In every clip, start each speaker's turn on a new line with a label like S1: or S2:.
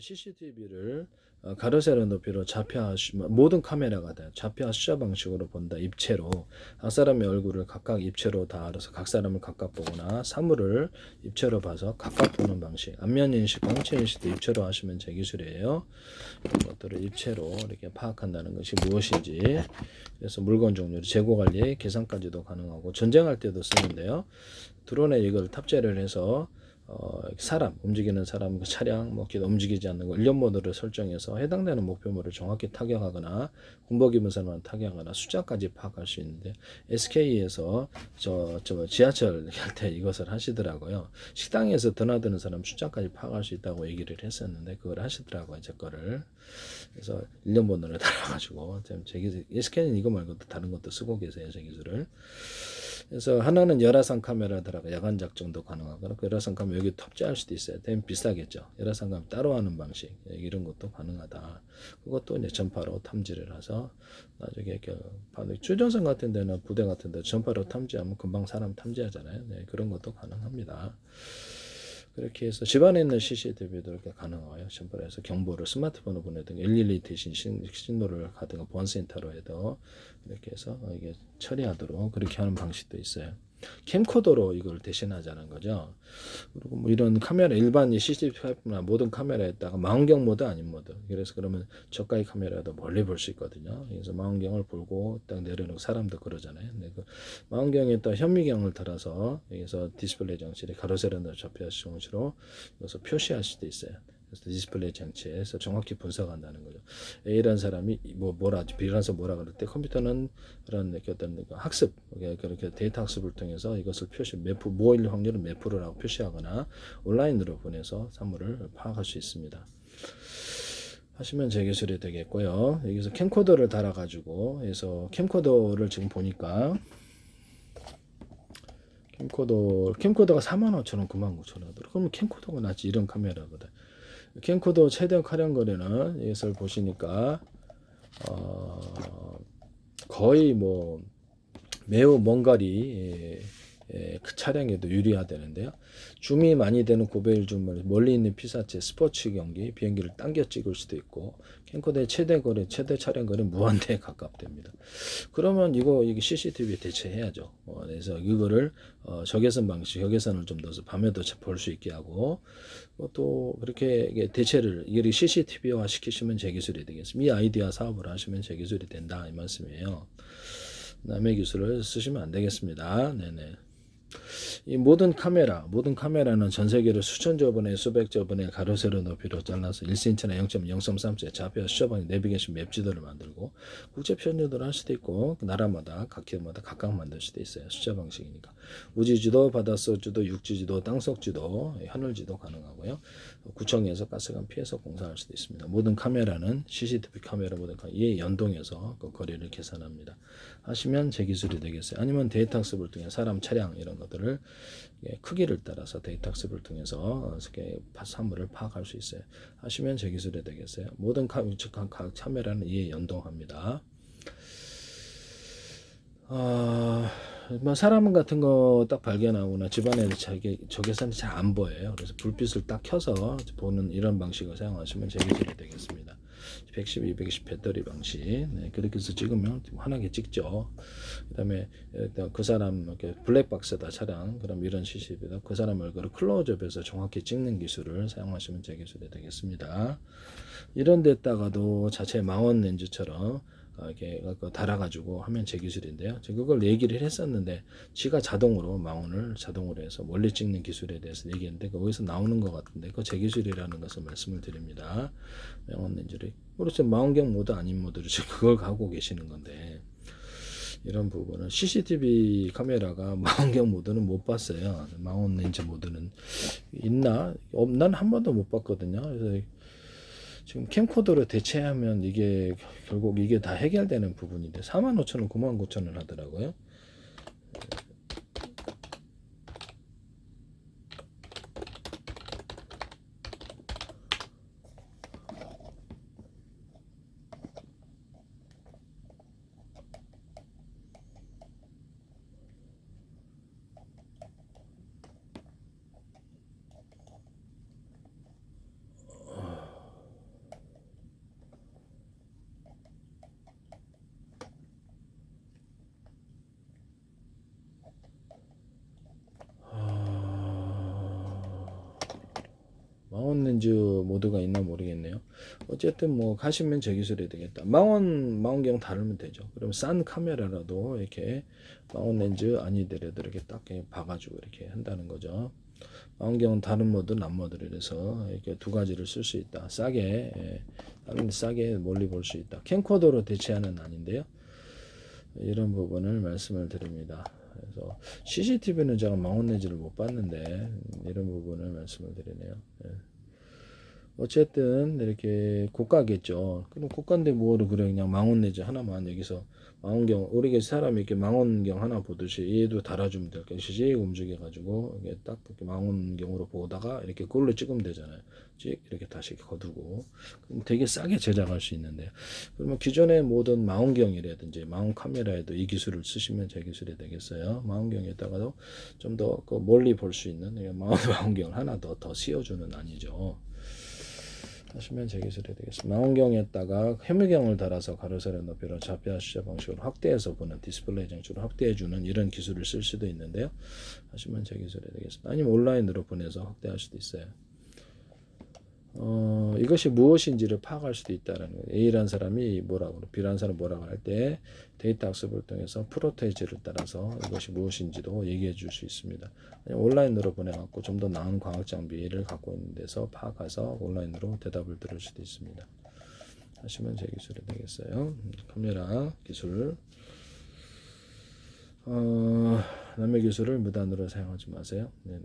S1: CCTV를 가로 세로 높이로 모든 카메라가 다 좌표 숫자 방식으로 본다. 입체로 각 사람의 얼굴을 각각 입체로 다 알아서 각 사람을 각각 보거나 사물을 입체로 봐서 각각 보는 방식. 안면 인식, 공체 인식도 입체로 하시면 제 기술이에요. 이런 것들을 입체로 이렇게 파악한다는 것이 무엇인지. 그래서 물건 종류, 재고 관리, 계산까지도 가능하고 전쟁할 때도 쓰는데요. 드론에 이걸 탑재를 해서 사람, 움직이는 사람, 차량, 뭐 움직이지 않는 거, 일련 모드를 설정해서 해당되는 목표물을 정확히 타격하거나 군복 입은 사람을 타격하거나 숫자까지 파악할 수 있는데 SK에서 저 지하철 할 때 이것을 하시더라고요. 식당에서 드나드는 사람 숫자까지 파악할 수 있다고 얘기를 했었는데 그걸 하시더라고요. 제 거를. 그래서 일련 번호를 달아가지고 제 기술, SK는 이거 말고도 다른 것도 쓰고 계세요. 제 기술을. 그래서 하나는 열화상 카메라들하고 야간 작전도 가능하거나 그 열화상 카메라 여기 탑재할 수도 있어요. 대면 비싸겠죠. 열화상 카메라 따로 하는 방식 이런 것도 가능하다. 그것도 이제 전파로 탐지를 해서 나중에 추전선 같은 데나 부대 같은 데 전파로 탐지하면 금방 사람 탐지하잖아요. 네, 그런 것도 가능합니다. 그렇게 해서 집안에 있는 CCTV도 이렇게 가능해요. 전파로 해서 경보를 스마트폰으로 보내든 112 대신 신호를 가든가 보안센터로 해도 이렇게 해서 이게 처리하도록 그렇게 하는 방식도 있어요. 캠코더로 이걸 대신하자는 거죠. 그리고 뭐 이런 카메라 일반 CCTV나 모든 카메라에다가 망원경 모드 아닌 모드. 그래서 그러면 저가의 카메라도 멀리 볼 수 있거든요. 그래서 망원경을 보고 딱 내려놓고 사람도 그러잖아요. 근데 그 망원경에 또 현미경을 달아서 여기서 디스플레이 장치를 가로 세로 접혀 장치로 여기서 표시할 수도 있어요. 그래서 디스플레이 장치에서 정확히 분석한다는 거죠. A라는 사람이 B라서 뭐라 그럴 때 컴퓨터는 그런 어떤 학습, 그렇게 데이터 학습을 통해서 이것을 모일 확률을 몇 프로라고 표시하거나 온라인으로 보내서 사물을 파악할 수 있습니다. 하시면 제 기술이 되겠고요. 여기서 캠코더를 달아가지고 해서 캠코더를 지금 보니까 캠코더가 45,000원, 99,000원. 그러면 캠코더가 낫지 이런 카메라보다. 캠코더 최대 촬영 거리는 이것을 보시니까 거의 뭐 매우 먼 거리 그 차량에도 유리하다는데요. 줌이 많이 되는 고배율 줌을 멀리 있는 피사체, 스포츠 경기, 비행기를 당겨 찍을 수도 있고 캠코더의 최대 차량 거리 무한대에 가깝답니다. 그러면 이게 CCTV 대체해야죠. 그래서 이거를 적외선 방식, 적외선을 좀 넣어서 밤에도 볼 수 있게 하고 또 그렇게 대체를 이게 CCTV화 시키시면 제 기술이 되겠습니다. 이 아이디어 사업을 하시면 제 기술이 된다 이 말씀이에요. 남의 기술을 쓰시면 안 되겠습니다. 네네. 이 모든 카메라는 전 세계로 수천조 번에 수백조 번의 가로 세로 높이로 잘라서 1cm나 0.033cm 좌표 수첩방에 내비게이션 맵 지도를 만들고 국제 표준도를 할 수도 있고 나라마다 각 기업마다 각각 만들 수도 있어요. 숫자 방식이니까 우주지도, 바닷속지도, 육지지도, 땅속지도, 하늘지도 가능하고요. 구청에서 가스관 피해서 공사할 수도 있습니다. 모든 카메라는 CCTV 카메라 모든 이에 연동해서 그 거리를 계산합니다. 하시면 제 기술이 되겠어요. 아니면 데이터 학습을 통해 사람, 차량 이런 것들을 크기를 따라서 데이터 학습을 통해서 사물을 파악할 수 있어요. 하시면 제 기술이 되겠어요. 모든 각 카메라는 이에 연동합니다. 뭐 사람 같은 거 딱 발견하거나 집안에 적외선이 잘 안 보여요. 그래서 불빛을 딱 켜서 보는 이런 방식을 사용하시면 제 기술이 되겠습니다. 110, 220 배터리 방식. 네, 그렇게 해서 찍으면 환하게 찍죠. 그다음에 그 사람 이렇게 블랙박스다 차량 그럼 이런 CCTV다 그 사람 얼굴을 클로즈업해서 정확히 찍는 기술을 사용하시면 제 기술이 되겠습니다. 이런 데다가도 자체 망원 렌즈처럼 이렇게 달아가지고 하면 제 기술인데요. 제가 그걸 얘기를 했었는데 지가 자동으로 망원을 자동으로 해서 멀리 찍는 기술에 대해서 얘기했는데 거기서 나오는 것 같은데 그거 제 기술이라는 것을 말씀을 드립니다. 망원 렌즈를 그렇죠. 망원경 모드 아닌 모드로 지금 그걸 갖고 계시는 건데 이런 부분은 CCTV 카메라가 망원경 모드는 못 봤어요. 망원 렌즈 모드는 있나? 난 한 번도 못 봤거든요. 그래서 지금 캠코더로 대체하면 이게 결국 이게 다 해결되는 부분인데 45,000원, 99,000원 하더라고요. 렌즈 모드가 있나 모르겠네요. 어쨌든 뭐 가시면 제 기술이 되겠다. 망원경 다르면 되죠. 그럼 싼 카메라라도 이렇게 망원 렌즈 아니더라도 이렇게 딱 봐가지고 이렇게 한다는 거죠. 망원경은 다른 모드, 남 모드를 해서 이렇게 두 가지를 쓸 수 있다. 싸게 멀리 볼 수 있다. 캠코더로 대체하는 아닌데요. 이런 부분을 말씀을 드립니다. 그래서 CCTV는 제가 망원 렌즈를 못 봤는데 이런 부분을 말씀을 드리네요. 예. 어쨌든 이렇게 고가겠죠. 그럼 고가인데 뭐를 그래 그냥 망원 렌즈 하나만 여기서 망원경 우리 사람이 이렇게 망원경 하나 보듯이 얘도 달아주면 될 것이지 움직여 가지고 이게 딱 이렇게 망원경으로 보다가 이렇게 그걸로 찍으면 되잖아요. 찍 이렇게 다시 거두고 그럼 되게 싸게 제작할 수 있는데요. 그러면 기존의 모든 망원경이라든지 망원 카메라에도 이 기술을 쓰시면 제 기술이 되겠어요. 망원경에다가도 좀 더 그 멀리 볼 수 있는 망원경을 하나 더 씌워주는 아니죠. 하시면 제 기술이 되겠습니다. 망원경에다가 현미경을 달아서 가로세로 높이로 좌표와 숫자 방식으로 확대해서 보는 디스플레이 장치로 확대해주는 이런 기술을 쓸 수도 있는데요. 하시면 제 기술이 되겠습니다. 아니면 온라인으로 보내서 확대할 수도 있어요. 이것이 무엇인지를 파악할 수도 있다는 거예요. A라는 사람이 뭐라고, B라는 사람이 뭐라고 할 때 데이터 학습을 통해서 프로테이지를 따라서 이것이 무엇인지도 얘기해 줄 수 있습니다. 온라인으로 보내갖고 좀 더 나은 과학 장비를 갖고 있는 데서 파악해서 온라인으로 대답을 들을 수도 있습니다. 하시면 제 기술이 되겠어요. 카메라 기술. 남의 기술을 무단으로 사용하지 마세요. 네네.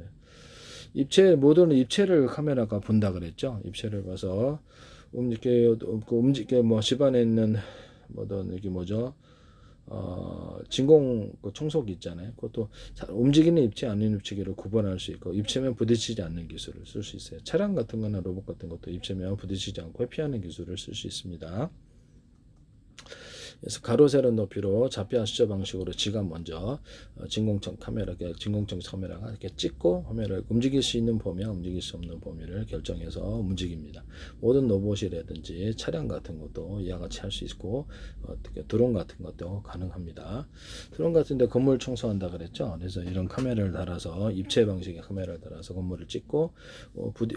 S1: 모든 입체를 카메라가 본다 그랬죠. 입체를 봐서 움직게 뭐 집안에 있는 뭐든 이게 뭐죠? 진공 청소기 있잖아요. 그것도 움직이는 입체 아닌 입체를 구분할 수 있고 입체면 부딪히지 않는 기술을 쓸 수 있어요. 차량 같은 거나 로봇 같은 것도 입체면 부딪히지 않고 회피하는 기술을 쓸 수 있습니다. 그래서 가로 세로 높이로 좌표와 숫자 방식으로 지가 먼저 진공청 카메라가 이렇게 찍고 카메라를 움직일 수 있는 범위와 움직일 수 없는 범위를 결정해서 움직입니다. 모든 로봇이라든지 차량 같은 것도 이와 같이 할 수 있고 어떻게 드론 같은 것도 가능합니다. 드론 같은데 건물 청소한다 그랬죠. 그래서 이런 카메라를 달아서 입체 방식의 카메라를 달아서 건물을 찍고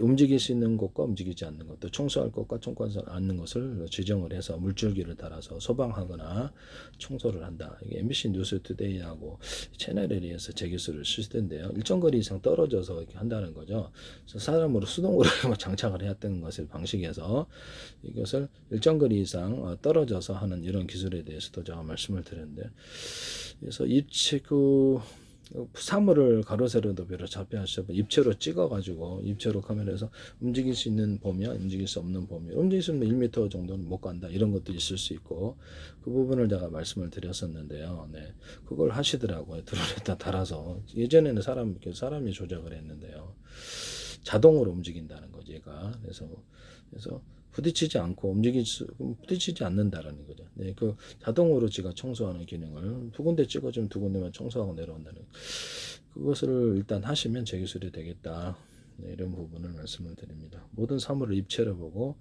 S1: 움직일 수 있는 것과 움직이지 않는 것도 청소할 것과 청소하지 않는 것을 지정을 해서 물줄기를 달아서 소방하고 청소를 한다. 이게 MBC 뉴스투데이하고 채널에 의해서 제 기술을 쓸 텐데요. 일정 거리 이상 떨어져서 이렇게 한다는 거죠. 그래서 사람으로 수동으로 장착을 해왔던 것을 방식에서 이것을 일정 거리 이상 떨어져서 하는 이런 기술에 대해서도 제가 말씀을 드렸는데, 그래서 사물을 가로세로 높이로 좌표하셔서 입체로 찍어가지고 입체로 카메라에서 움직일 수 있는 범위와 움직일 수 없는 범위, 움직일 수 있는 1m 정도는 못 간다 이런 것도 있을 수 있고 그 부분을 제가 말씀을 드렸었는데요. 네, 그걸 하시더라고요. 드론에다 달아서 예전에는 사람이 조작을 했는데요. 자동으로 움직인다는 거지 얘가. 그래서 부딪히지 않는다라는 거죠. 네, 그 자동으로 지가 청소하는 기능을 두 군데 찍어주면 두 군데만 청소하고 내려온다는 그것을 일단 하시면 제 기술이 되겠다. 네, 이런 부분을 말씀을 드립니다. 모든 사물을 입체로 보고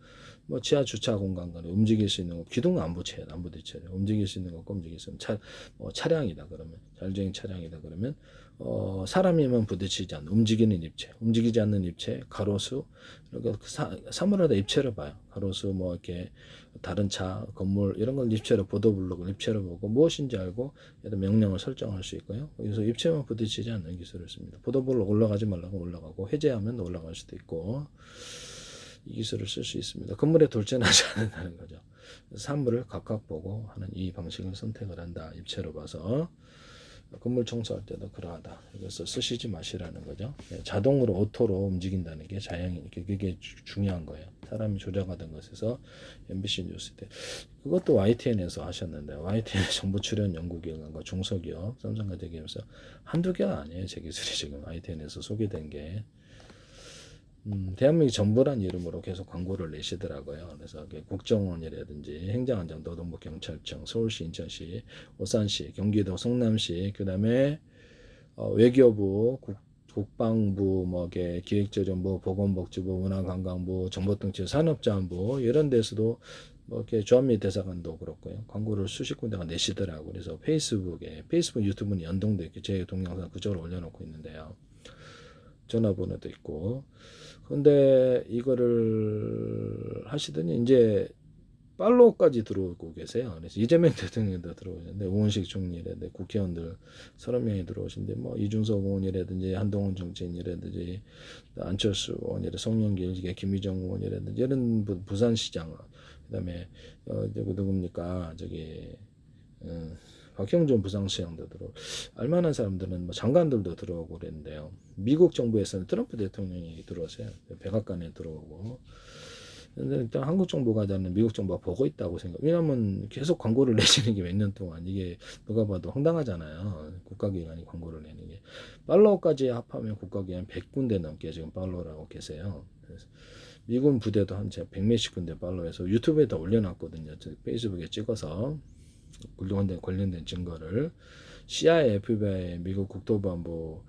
S1: 뭐 지하 주차 공간 간에 움직일 수 있는 거 기둥은 안 부딪혀요. 움직일 수 있는 것과 움직일 수 있는 차량이다 그러면 자율주행 차량이다 그러면 사람이면 부딪히지 않는 움직이는 입체, 움직이지 않는 입체, 가로수 이렇게 사물마다 입체로 봐요. 가로수 뭐 이렇게 다른 차, 건물 이런 걸 입체로 보도블록을 입체로 보고 무엇인지 알고 명령을 설정할 수 있고요. 그래서 입체만 부딪히지 않는 기술을 씁니다. 보도블록 올라가지 말라고 올라가고 해제하면 올라갈 수도 있고 이 기술을 쓸 수 있습니다. 건물에 돌진하지 않는다는 거죠. 사물을 각각 보고 하는 이 방식을 선택을 한다. 입체로 봐서. 건물 청소할 때도 그러하다. 이것을 쓰시지 마시라는 거죠. 자동으로 오토로 움직인다는 게 그게 중요한 거예요. 사람이 조작하던 것에서 MBC 뉴스 때 그것도 YTN에서 하셨는데 YTN 정부 출연 연구기관과 중소기업 삼성과 대기업에서 한두 개가 아니에요. 제 기술이 지금 YTN에서 소개된 게 대한민국 정부란 이름으로 계속 광고를 내시더라고요. 그래서 국정원이라든지 행정안전, 노동부, 경찰청, 서울시, 인천시, 오산시, 경기도, 성남시, 그 다음에 외교부, 국방부, 기획재정부, 보건복지부, 문화관광부, 정보통치, 산업자원부 이런 데서도 이렇게 주한미 대사관도 그렇고요. 광고를 수십 군데가 내시더라고요. 그래서 페이스북, 유튜브는 연동돼 있게 제 동영상 그쪽으로 올려놓고 있는데요. 전화번호도 있고. 근데 이거를 하시더니 이제 팔로우까지 들어오고 계세요. 그래서 이재명 대통령도 들어오는데 우원식 총리라든지 국회의원들 30명이 들어오신데 뭐 이준석 의원이라든지 한동훈 정치인이라든지 안철수 의원이라든지 송영길, 김의정 의원이라든지 이런 부산시장 그다음에 누굽니까 저기 박형준 부산시장도 들어오고 알만한 사람들은 뭐 장관들도 들어오고 그랬는데요. 미국 정부에서는 트럼프 대통령이 들어오세요. 백악관에 들어오고. 근데 일단 한국 정부가 저는 미국 정부가 보고 있다고 생각. 왜냐하면 계속 광고를 내시는 게 몇 년 동안 이게 누가 봐도 황당하잖아요. 국가기관이 광고를 내는 게. 팔로워까지 합하면 국가기관 100군데 넘게 지금 팔로워라고 계세요. 그래서 미군 부대도 한 100몇십 군데 팔로워해서 유튜브에다 올려놨거든요. 페이스북에 찍어서 관련된 증거를 CIA, FBI, 미국 국토안전부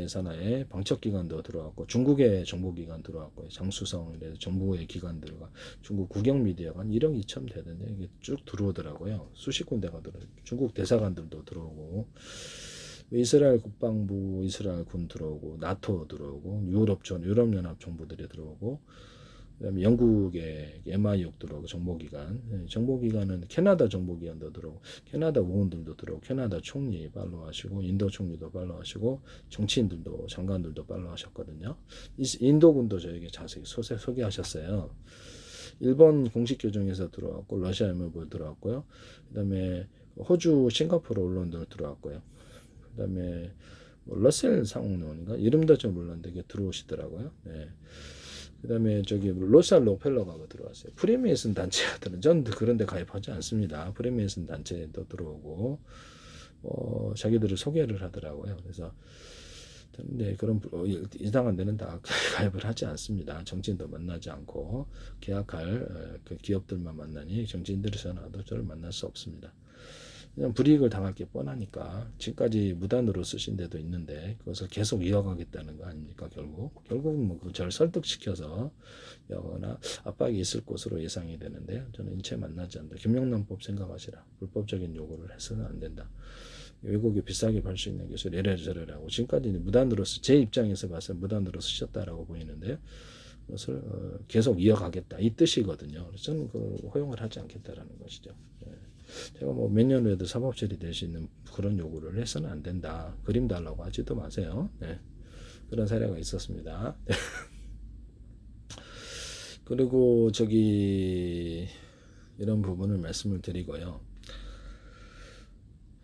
S1: 산하에 방첩기관도 들어왔고 중국의 정보기관 들어왔고 장수성 이래서 정부의 기관들과 중국 국영미디어관 1억 2천 되는데 이게 쭉 들어오더라고요. 수십 군데가 들어요. 중국 대사관들도 들어오고 이스라엘 국방부, 이스라엘 군 들어오고 나토 들어오고 유럽연합 정부들이 들어오고 그다음에 영국의 MI6 들어오고 정보기관은 캐나다 정보기관도 들어오고 캐나다 의원들도 들어오고 캐나다 총리 팔로우하시고 인도 총리도 팔로우하시고 정치인들도 장관들도 팔로우하셨거든요. 인도군도 저에게 자세히 소개하셨어요. 일본 공식 교정에서 들어왔고 러시아 MOB 들어왔고요. 그다음에 호주, 싱가포르 언론들 들어왔고요. 그다음에 러셀 상원인가 이름도 좀 몰랐는데 이게 들어오시더라고요. 네. 그다음에 저기 로살 록펠러가 들어왔어요. 프리메이슨 단체들은 전 그런데 가입하지 않습니다. 프리메이슨 단체도 들어오고 자기들을 소개를 하더라고요. 그래서 근데 그런 이상한 데는 다 가입을 하지 않습니다. 정치인도 만나지 않고 계약할 그 기업들만 만나니 정치인들에서는 저를 만날 수 없습니다. 그냥 불이익을 당할 게 뻔하니까 지금까지 무단으로 쓰신 데도 있는데 그것을 계속 이어가겠다는 거 아닙니까? 결국은 뭐 저를 설득시켜서 여거나 압박이 있을 것으로 예상이 되는데 저는 일체 만나지 않는다. 김영란법 생각하시라. 불법적인 요구를 해서는 안 된다. 외국에 비싸게 팔 수 있는 기술 이래저래라고 지금까지는 무단으로 제 입장에서 봐서 무단으로 쓰셨다라고 보이는데요. 그것을 계속 이어가겠다 이 뜻이거든요. 그래서 저는 허용을 하지 않겠다라는 것이죠. 제가 뭐 몇 년 후에도 사법 처리될 수 있는 그런 요구를 해서는 안 된다. 그림 달라고 하지도 마세요. 네. 그런 사례가 있었습니다. 그리고 저기 이런 부분을 말씀을 드리고요.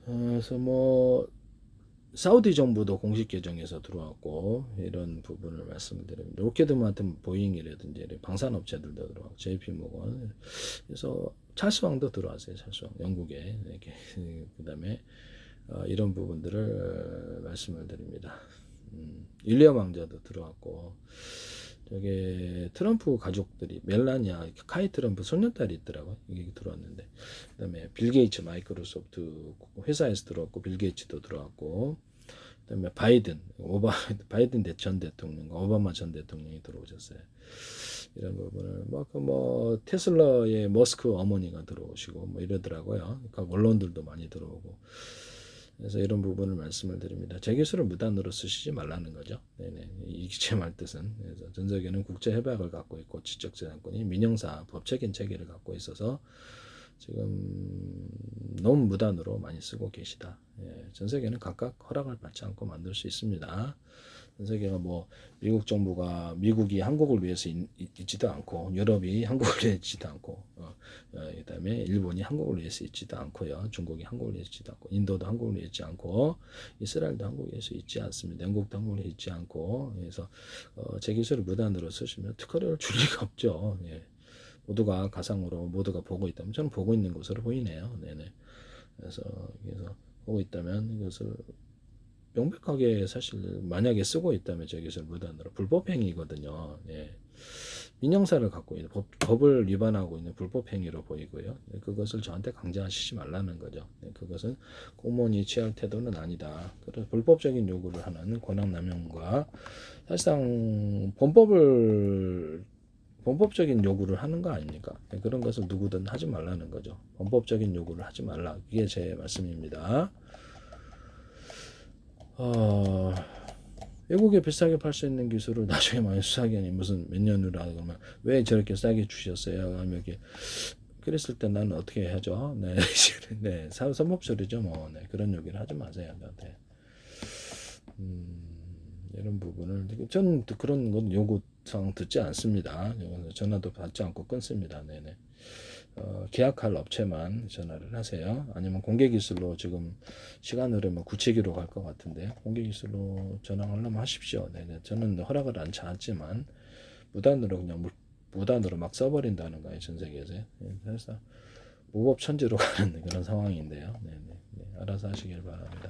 S1: 그래서 뭐 사우디 정부도 공식 계정에서 들어왔고 이런 부분을 말씀을 드립니다. 로켓드 마틴 보잉이라든지 방산업체들도 들어왔고 JP모건 그래서 찰스왕도 들어왔어요. 찰스왕 영국에 이렇게 그다음에 이런 부분들을 말씀을 드립니다. 윌리엄 왕자도 들어왔고 저게 트럼프 가족들이 멜라니아 카이 트럼프 손녀딸이 있더라고요. 이게 들어왔는데 그다음에 빌 게이츠 마이크로소프트 회사에서 들어왔고 빌 게이츠도 들어왔고 그다음에 바이든 전 대통령과 오바마 전 대통령이 들어오셨어요. 이런 부분을 뭐 테슬라의 머스크 어머니가 들어오시고 뭐 이러더라고요. 그러니까 언론들도 많이 들어오고. 그래서 이런 부분을 말씀을 드립니다. 제 기술을 무단으로 쓰시지 말라는 거죠. 네네. 이게 제 말 뜻은. 그래서 전 세계는 국제 협약을 갖고 있고 지적재산권이 민영사 법적인 체계를 갖고 있어서 지금 너무 무단으로 많이 쓰고 계시다. 전 세계는 각각 허락을 받지 않고 만들 수 있습니다. 전 세계가 뭐 미국이 한국을 위해서 있지도 않고 유럽이 한국을 위해서 있지도 않고 그다음에 일본이 한국을 위해서 있지도 않고요. 중국이 한국을 위해서 있지도 않고 인도도 한국을 위해서 있지 않고 이스라엘도 한국을 위해서 있지 않습니다. 영국도 한국을 위해서 있지 않고 그래서 제 기술을 무단으로 쓰시면 특허료를 줄 리가 없죠. 모두가 가상으로 모두가 보고 있다면 저는 보고 있는 것으로 보이네요. 네네. 그래서 보고 있다면 이것을 명백하게 사실 만약에 쓰고 있다면 제 기술 무단으로 불법행위거든요. 민영사를 갖고 있는 법을 위반하고 있는 불법행위로 보이고요. 그것을 저한테 강제하시지 말라는 거죠. 그것은 공무원이 취할 태도는 아니다. 그래서 불법적인 요구를 하는 권한남용과 사실상 범법적인 요구를 하는 거 아닙니까? 그런 것을 누구든 하지 말라는 거죠. 범법적인 요구를 하지 말라. 이게 제 말씀입니다. 외국에 비싸게 팔 수 있는 기술을 나중에 만수사기관이 무슨 몇 년으로 하고 그러면 왜 저렇게 싸게 주셨어요? 하면 이렇게 그랬을 때 나는 어떻게 해야죠? 네, 네, 사법처리죠, 뭐, 네, 그런 얘기를 하지 마세요, 저한테. 이런 부분을 저는 그런 건 요구사항 듣지 않습니다. 전화도 받지 않고 끊습니다. 네네. 계약할 업체만 전화를 하세요. 아니면 공개기술로 지금 시간 흐르면 굳히기로 갈 것 같은데 공개기술로 전화하려면 하십시오. 네네. 저는 허락을 않지만 무단으로 그냥 무단으로 막 써버린다는 거예요. 전 세계에서. 그래서 무법천지로 가는 그런 상황인데요. 네네. 네, 알아서 하시길 바랍니다.